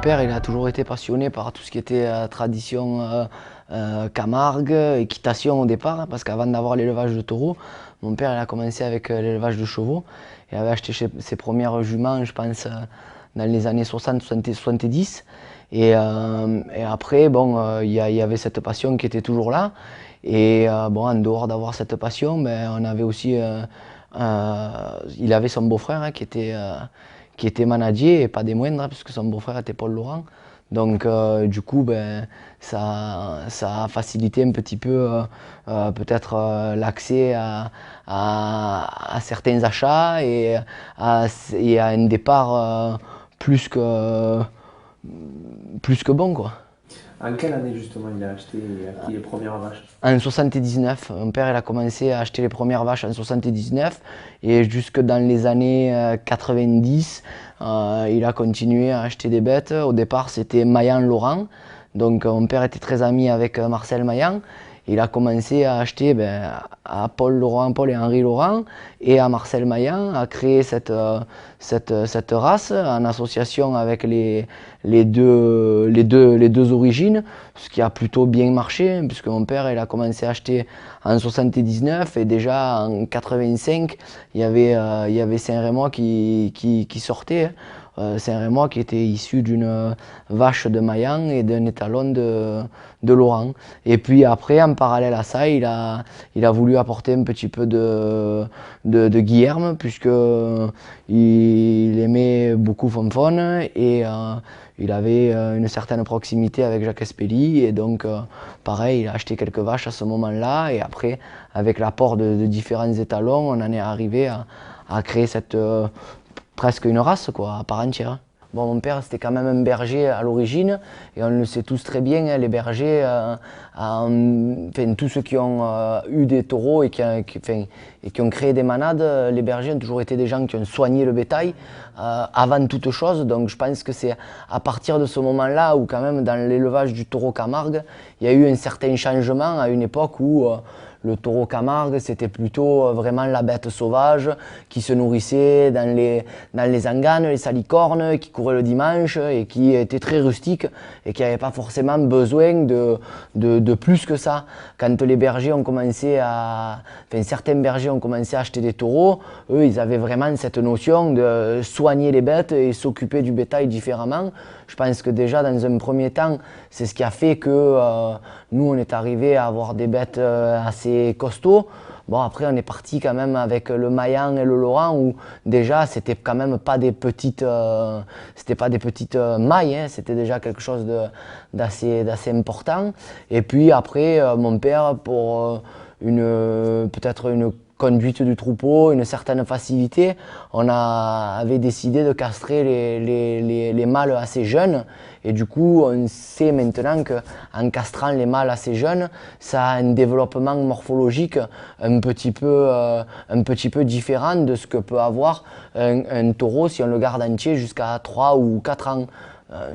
père, il a toujours été passionné par tout ce qui était tradition Camargue, équitation au départ, hein, parce qu'avant d'avoir l'élevage de taureaux, mon père il a commencé avec l'élevage de chevaux. Il avait acheté ses premières juments, je pense, dans les années 60, 70. Et après, bon, il y avait cette passion qui était toujours là. Et bon, en dehors d'avoir cette passion, ben, on avait aussi, il avait son beau-frère hein, qui était manager et pas des moindres, hein, puisque son beau-frère était Paul Laurent. Donc du coup, ben, ça a facilité un petit peu peut-être l'accès à certains achats et à un départ plus que bon, quoi. En quelle année justement il a acheté et acquis les premières vaches? En 79, mon père il a commencé à acheter les premières vaches en 79 et jusque dans les années 90, il a continué à acheter des bêtes. Au départ, c'était Maillan-Laurent, donc mon père était très ami avec Marcel Maillan. Il a commencé à acheter à Paul Laurent, Paul et Henri Laurent et à Marcel Maillan, à créer cette race en association avec les deux origines, ce qui a plutôt bien marché, puisque mon père il a commencé à acheter en 79 et déjà en 85, il y avait Saint-Rémois qui sortait. Saint-Rémois qui était issu d'une vache de Maillan et d'un étalon de Laurent. Et puis après, en parallèle à ça, il a voulu apporter un petit peu de Guilherme, puisque il aimait beaucoup Fonfon et il avait une certaine proximité avec Jacques Espély. Et donc, pareil, il a acheté quelques vaches à ce moment-là. Et après, avec l'apport de différents étalons, on en est arrivé à créer cette presque une race, quoi, à part entière. Bon, mon père, c'était quand même un berger à l'origine, et on le sait tous très bien, hein, les bergers, enfin, tous ceux qui ont eu des taureaux et qui ont créé des manades, les bergers ont toujours été des gens qui ont soigné le bétail avant toute chose. Donc je pense que c'est à partir de ce moment-là où quand même dans l'élevage du taureau Camargue, il y a eu un certain changement à une époque où le taureau Camargue, c'était plutôt vraiment la bête sauvage qui se nourrissait dans les anganes, les salicornes, qui courait le dimanche et qui était très rustique et qui n'avait pas forcément besoin de plus que ça. Quand les bergers ont commencé certains bergers ont commencé à acheter des taureaux, eux, ils avaient vraiment cette notion de soigner les bêtes et s'occuper du bétail différemment. Je pense que déjà, dans un premier temps, c'est ce qui a fait que nous, on est arrivé à avoir des bêtes assez costauds. Bon, après, on est parti quand même avec le Maillan et le Laurent, où déjà, c'était quand même pas des petites, mailles, hein, c'était déjà quelque chose d'assez important. Et puis après, mon père, pour peut-être une conduite du troupeau, une certaine facilité, on avait décidé de castrer les mâles assez jeunes. Et du coup, on sait maintenant qu'en castrant les mâles assez jeunes, ça a un développement morphologique un petit peu différent de ce que peut avoir un taureau si on le garde entier jusqu'à 3 ou 4 ans.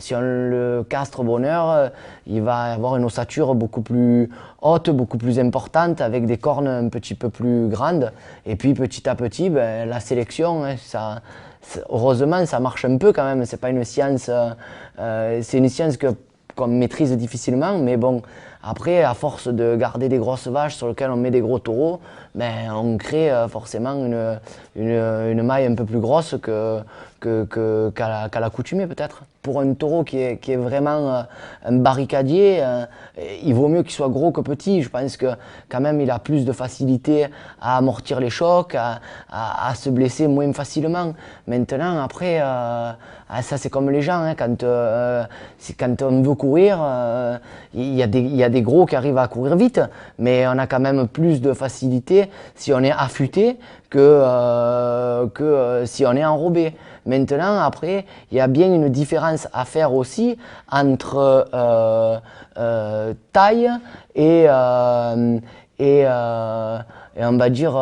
Si on le castre bonheur, il va avoir une ossature beaucoup plus haute, beaucoup plus importante, avec des cornes un petit peu plus grandes. Et puis petit à petit, ben, la sélection, hein, heureusement, ça marche un peu quand même. C'est pas une science, c'est une science qu'on maîtrise difficilement, mais bon, après, à force de garder des grosses vaches sur lesquelles on met des gros taureaux, ben, on crée forcément une maille un peu plus grosse qu'à l'accoutumée peut-être. Pour un taureau qui est vraiment un barricadier, il vaut mieux qu'il soit gros que petit. Je pense que quand même il a plus de facilité à amortir les chocs, à se blesser moins facilement. Maintenant, après, ça c'est comme les gens, hein, quand on veut courir, il y a des gros qui arrivent à courir vite, mais on a quand même plus de facilité si on est affûté que si on est enrobé. Maintenant, après, il y a bien une différence à faire aussi entre taille et on va dire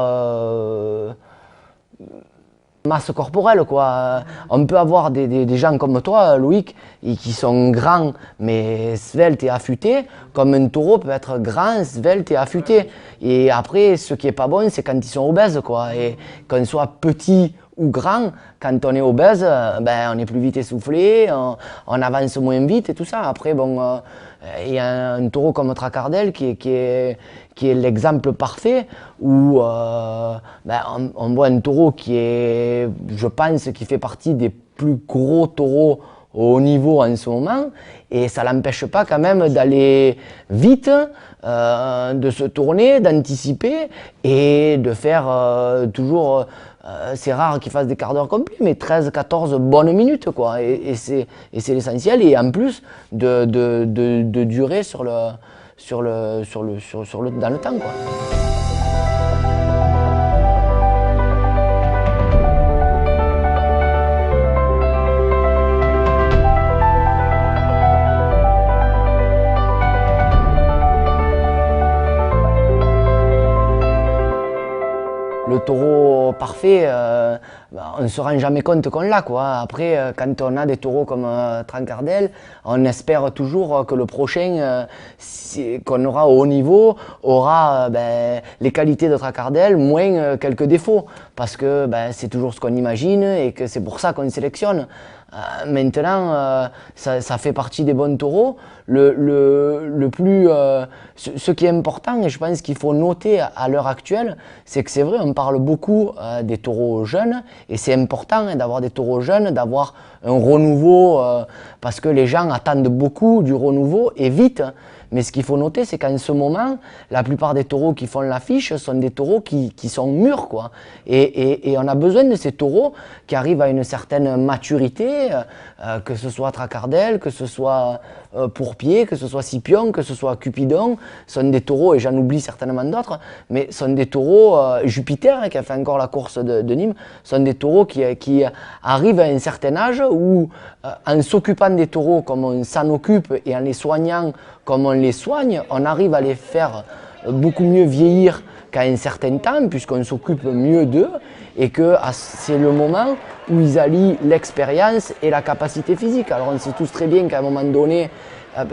masse corporelle, quoi. On peut avoir des gens comme toi, Loïc, qui sont grands mais sveltes et affûtés, comme un taureau peut être grand, svelte et affûté. Et après, ce qui est pas bon, c'est quand ils sont obèses, quoi. Et qu'on soit petit ou grand, quand on est obèse, ben, on est plus vite essoufflé, on avance moins vite et tout ça. Après, bon, il y a un taureau comme Tracardel qui est l'exemple parfait où ben, on voit un taureau qui est, je pense, qui fait partie des plus gros taureaux au haut niveau en ce moment, et ça ne l'empêche pas quand même d'aller vite, de se tourner, d'anticiper et de faire toujours, c'est rare qu'il fasse des quarts d'heure complets, mais 13-14 bonnes minutes, quoi. Et c'est l'essentiel, et en plus de durer dans le temps, quoi. Le taureau parfait, on ne se rend jamais compte qu'on l'a, quoi. Après, quand on a des taureaux comme Tracardel, on espère toujours que le prochain qu'on aura au haut niveau aura ben, les qualités de Tracardel, moins quelques défauts. Parce que ben, c'est toujours ce qu'on imagine et que c'est pour ça qu'on sélectionne. Maintenant, ça fait partie des bons taureaux. Ce qui est important, et je pense qu'il faut noter à l'heure actuelle, c'est que c'est vrai, on parle beaucoup des taureaux jeunes, et c'est important d'avoir des taureaux jeunes, d'avoir un renouveau, parce que les gens attendent beaucoup du renouveau et vite. Mais ce qu'il faut noter, c'est qu'en ce moment, la plupart des taureaux qui font l'affiche sont des taureaux qui sont mûrs, quoi. Et on a besoin de ces taureaux qui arrivent à une certaine maturité, que ce soit Tracardel, que ce soit Pourpier, que ce soit Scipion, que ce soit Cupidon, sont des taureaux, et j'en oublie certainement d'autres, mais sont des taureaux, Jupiter, hein, qui a fait encore la course de Nîmes, sont des taureaux qui arrivent à un certain âge où, en s'occupant des taureaux comme on s'en occupe et en les soignant comme on les soigne, on arrive à les faire beaucoup mieux vieillir qu'à un certain temps, puisqu'on s'occupe mieux d'eux, et que c'est le moment où ils allient l'expérience et la capacité physique. Alors on sait tous très bien qu'à un moment donné,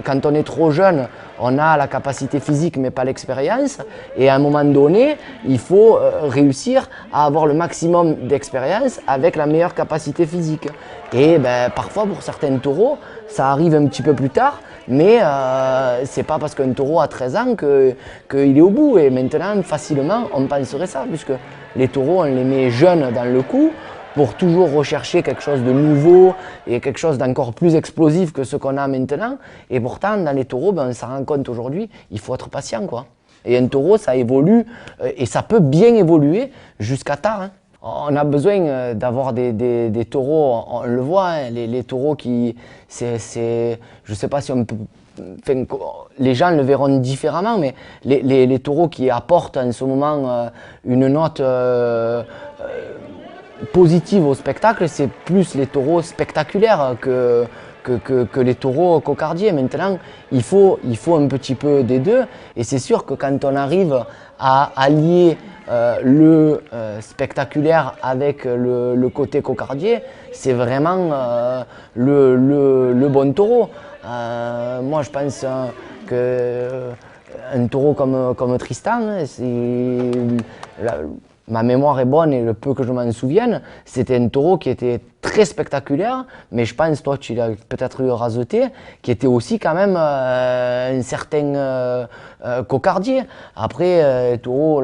quand on est trop jeune, on a la capacité physique mais pas l'expérience, et à un moment donné, il faut réussir à avoir le maximum d'expérience avec la meilleure capacité physique. Et ben, parfois pour certains taureaux, ça arrive un petit peu plus tard, mais c'est pas parce qu'un taureau a 13 ans qu'il est au bout. Et maintenant, facilement, on penserait ça, puisque les taureaux, on les met jeunes dans le coup pour toujours rechercher quelque chose de nouveau et quelque chose d'encore plus explosif que ce qu'on a maintenant. Et pourtant, dans les taureaux, ben, on s'en rend compte aujourd'hui, il faut être patient, quoi. Et un taureau, ça évolue, et ça peut bien évoluer jusqu'à tard, hein. On a besoin d'avoir des taureaux, on le voit, hein, les taureaux qui, je ne sais pas si on peut, enfin, les gens le verront différemment, mais les taureaux qui apportent en ce moment une note positive au spectacle, c'est plus les taureaux spectaculaires que les taureaux cocardiers. Maintenant, il faut un petit peu des deux, et c'est sûr que quand on arrive à allier le spectaculaire avec le côté cocardier, c'est vraiment le bon taureau. Moi, je pense qu'un taureau comme Tristan, ma mémoire est bonne et le peu que je m'en souvienne, c'était un taureau qui était très spectaculaire, mais je pense, toi tu l'as peut-être eu raseté, qui était aussi quand même un certain cocardier. Après, taureau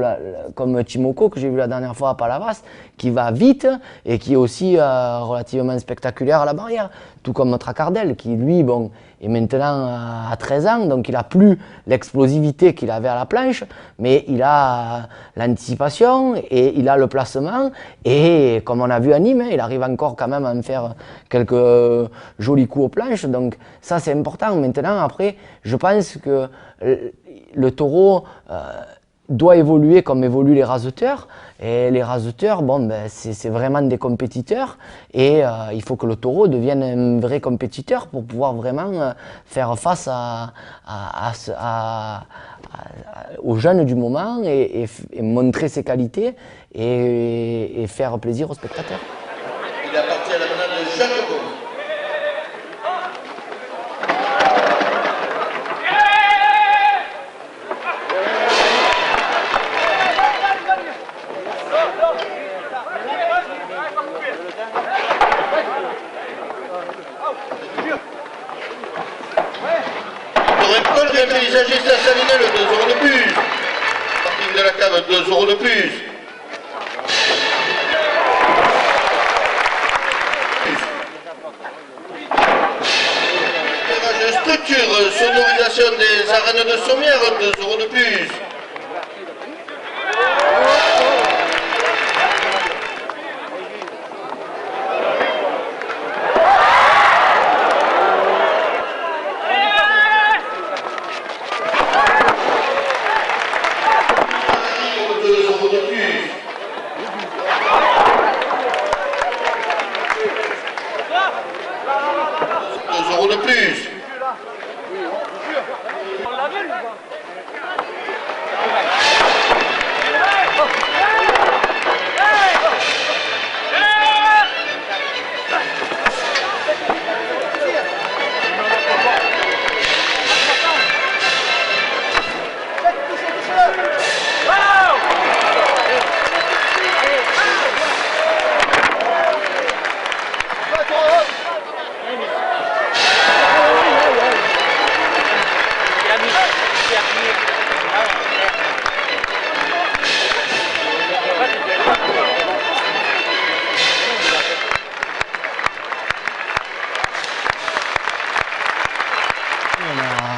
comme Timoko, que j'ai vu la dernière fois à Palavas, qui va vite et qui est aussi relativement spectaculaire à la barrière, tout comme Tracardel, qui lui, bon, est maintenant à 13 ans, donc il n'a plus l'explosivité qu'il avait à la planche, mais il a l'anticipation et il a le placement, et comme on a vu à Nîmes, il arrive encore quand même à me faire quelques jolis coups aux planches, donc ça c'est important. Maintenant, après, je pense que le taureau doit évoluer comme évoluent les raseteurs, et les raseteurs, bon, ben, c'est vraiment des compétiteurs, et il faut que le taureau devienne un vrai compétiteur pour pouvoir vraiment faire face aux jeunes du moment et montrer ses qualités et faire plaisir aux spectateurs. Il appartient à la manade de Jacques Beau. cave 2 € de plus. Structure, sonorisation des arènes de sommière, 2 € de plus. De plus.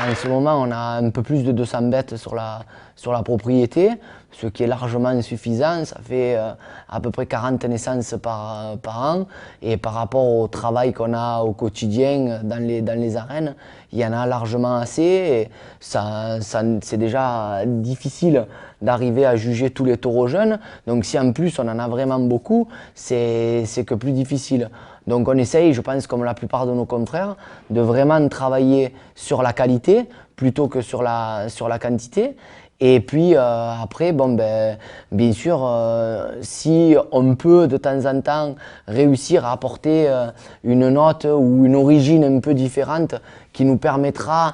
En ce moment, on a un peu plus de 200 bêtes sur la propriété, ce qui est largement suffisant. Ça fait à peu près 40 naissances par an. Et par rapport au travail qu'on a au quotidien dans les arènes, il y en a largement assez. Et c'est déjà difficile d'arriver à juger tous les taureaux jeunes. Donc si en plus on en a vraiment beaucoup, c'est que plus difficile. Donc on essaye, je pense comme la plupart de nos confrères, de vraiment travailler sur la qualité plutôt que sur la quantité. Et puis après, bon, bien sûr, si on peut de temps en temps réussir à apporter une note ou une origine un peu différente qui nous permettra,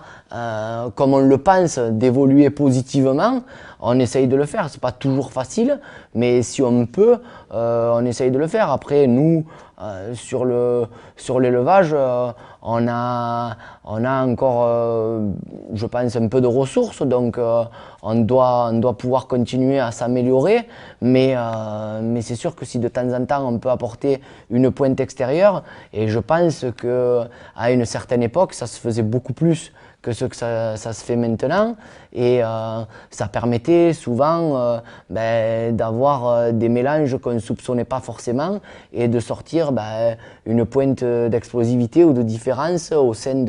comme on le pense, d'évoluer positivement, on essaye de le faire. C'est pas toujours facile, mais si on peut, on essaye de le faire. Après, nous, sur l'élevage, on a encore, je pense, un peu de ressources, donc on doit pouvoir continuer à s'améliorer, mais c'est sûr que si de temps en temps on peut apporter une pointe extérieure, et je pense qu'à une certaine époque, ça se faisait beaucoup plus que ce que ça se fait maintenant, et ça permettait souvent d'avoir des mélanges qu'on ne soupçonnait pas forcément et de sortir une pointe d'explosivité ou de différence au sein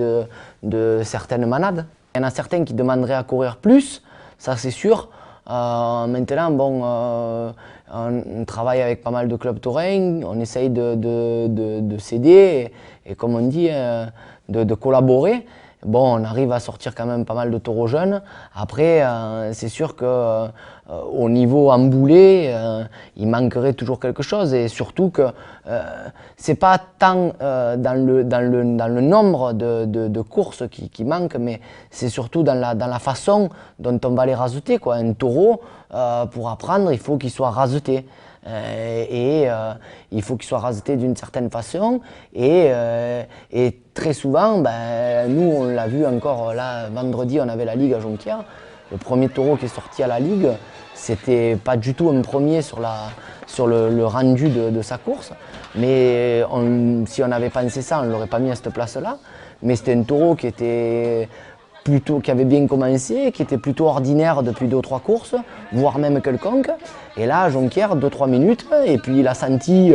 de certaines manades. Il y en a certains qui demanderaient à courir plus, ça c'est sûr. Maintenant, bon, on travaille avec pas mal de clubs taurins, on essaye de s'aider et comme on dit, de collaborer. Bon, on arrive à sortir quand même pas mal de taureaux jeunes. Après, c'est sûr que au niveau emboulé, il manquerait toujours quelque chose, et surtout que c'est pas tant dans le nombre de courses qui manque, mais c'est surtout dans la façon dont on va les raseter, quoi. Un taureau, pour apprendre, il faut qu'il soit raseté. Il faut qu'il soit raseté d'une certaine façon, et très souvent, nous on l'a vu encore là, vendredi on avait la Ligue à Jonquière, le premier taureau qui est sorti à la Ligue, c'était pas du tout un premier sur le rendu de sa course, mais si on avait pensé ça, on ne l'aurait pas mis à cette place-là, mais c'était un taureau qui avait bien commencé, qui était plutôt ordinaire depuis 2 ou 3 courses, voire même quelconque. Et là, à Jonquière, 2-3 minutes, et puis il a senti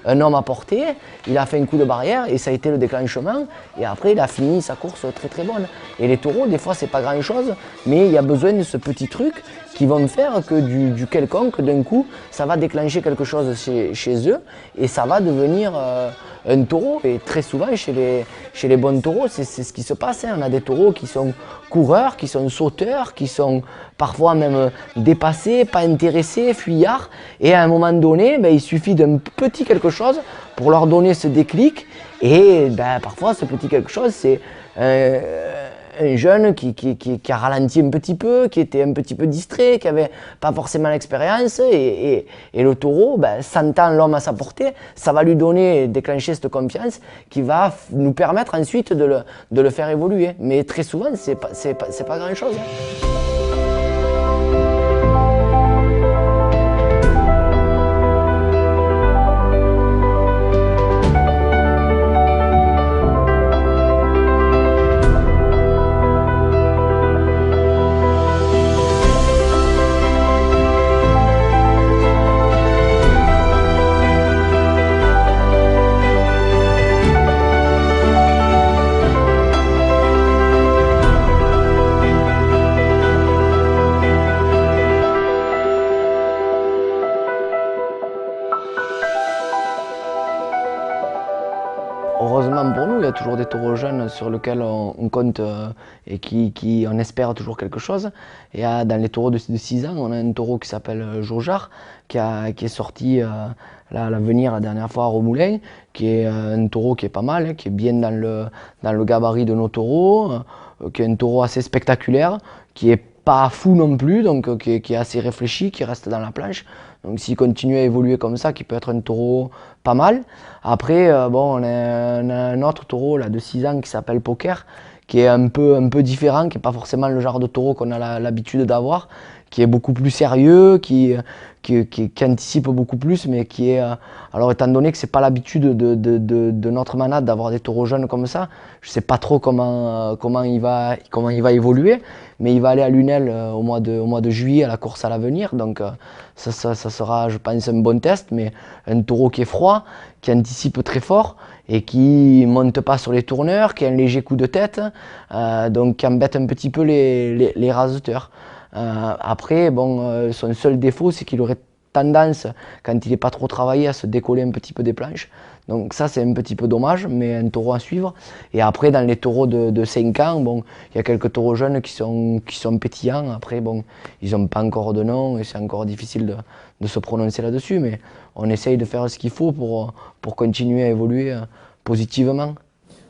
un homme à portée, il a fait un coup de barrière et ça a été le déclenchement. Et après, il a fini sa course très très bonne. Et les taureaux, des fois, c'est pas grand chose, mais il y a besoin de ce petit truc qui vont faire que du quelconque, d'un coup, ça va déclencher quelque chose chez eux et ça va devenir un taureau. Et très souvent, chez les bons taureaux, c'est ce qui se passe. On a des taureaux qui sont coureurs, qui sont sauteurs, qui sont parfois même dépassés, pas intéressés, fuyards. Et à un moment donné, il suffit d'un petit quelque chose pour leur donner ce déclic. Et parfois, ce petit quelque chose, c'est un jeune qui a ralenti un petit peu, qui était un petit peu distrait, qui n'avait pas forcément l'expérience, et le taureau, sentant l'homme à sa portée, ça va lui déclencher cette confiance qui va nous permettre ensuite de le faire évoluer. Mais très souvent, c'est pas grand chose. heureusement pour nous, il y a toujours des taureaux jeunes sur lesquels on compte et qui on espère toujours quelque chose. Et dans les taureaux de 6 ans, on a un taureau qui s'appelle Jaujar, qui est sorti là, à l'avenir la dernière fois à Romoulin, qui est un taureau qui est pas mal, qui est bien dans le gabarit de nos taureaux, qui est un taureau assez spectaculaire, qui est pas fou non plus, donc qui est assez réfléchi, qui reste dans la planche. Donc s'il continue à évoluer comme ça, qui peut être un taureau pas mal. Après, bon, on a un autre taureau là, de 6 ans qui s'appelle Poker, qui est un peu différent, qui n'est pas forcément le genre de taureau qu'on a l'habitude d'avoir, qui est beaucoup plus sérieux, qui anticipe beaucoup plus, mais qui est... alors étant donné que ce n'est pas l'habitude de notre manade d'avoir des taureaux jeunes comme ça, je ne sais pas trop comment il va évoluer, mais il va aller à Lunel au mois de juillet à la course à l'avenir, donc ça sera, je pense, un bon test, mais un taureau qui est froid, qui anticipe très fort et qui ne monte pas sur les tourneurs, qui a un léger coup de tête, donc qui embête un petit peu les raseteurs. Après, bon, son seul défaut, c'est qu'il aurait tendance, quand il n'est pas trop travaillé, à se décoller un petit peu des planches. Donc ça, c'est un petit peu dommage, mais un taureau à suivre. Et après, dans les taureaux de 5 ans, bon, il y a quelques taureaux jeunes qui sont pétillants. Après, bon, ils n'ont pas encore de nom et c'est encore difficile de se prononcer là-dessus, mais on essaye de faire ce qu'il faut pour continuer à évoluer positivement.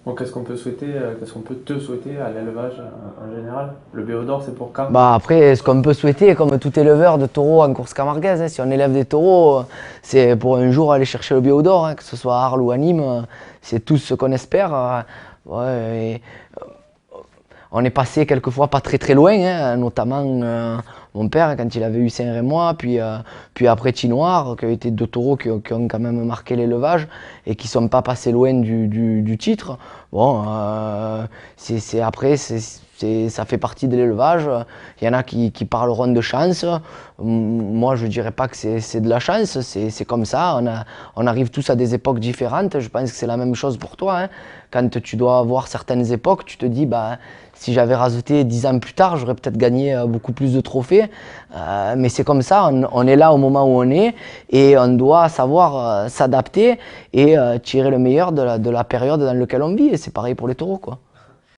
Bon, qu'est-ce qu'on peut te souhaiter à l'élevage en général? Le BO d'or, c'est pour quand? Bah après, ce qu'on peut souhaiter, comme tout éleveur de taureaux en course camarguaise, hein, si on élève des taureaux, c'est pour un jour aller chercher le BO d'or, hein, que ce soit à Arles ou à Nîmes, c'est tout ce qu'on espère. Ouais, on est passé quelquefois pas très loin, hein, notamment mon père quand il avait eu Saint-Rémois, puis après Tinoir, qui ont été 2 taureaux qui ont quand même marqué l'élevage et qui ne sont pas passés loin du titre. Bon, après, ça fait partie de l'élevage. Il y en a qui parleront de chance. Moi, je ne dirais pas que c'est de la chance, c'est comme ça. On arrive tous à des époques différentes. Je pense que c'est la même chose pour toi, hein. Quand tu dois avoir certaines époques, tu te dis, bah, si j'avais raseté 10 ans plus tard, j'aurais peut-être gagné beaucoup plus de trophées. Mais c'est comme ça, on est là au moment où on est et on doit savoir s'adapter et tirer le meilleur de la période dans laquelle on vit. Et c'est pareil pour les taureaux, quoi.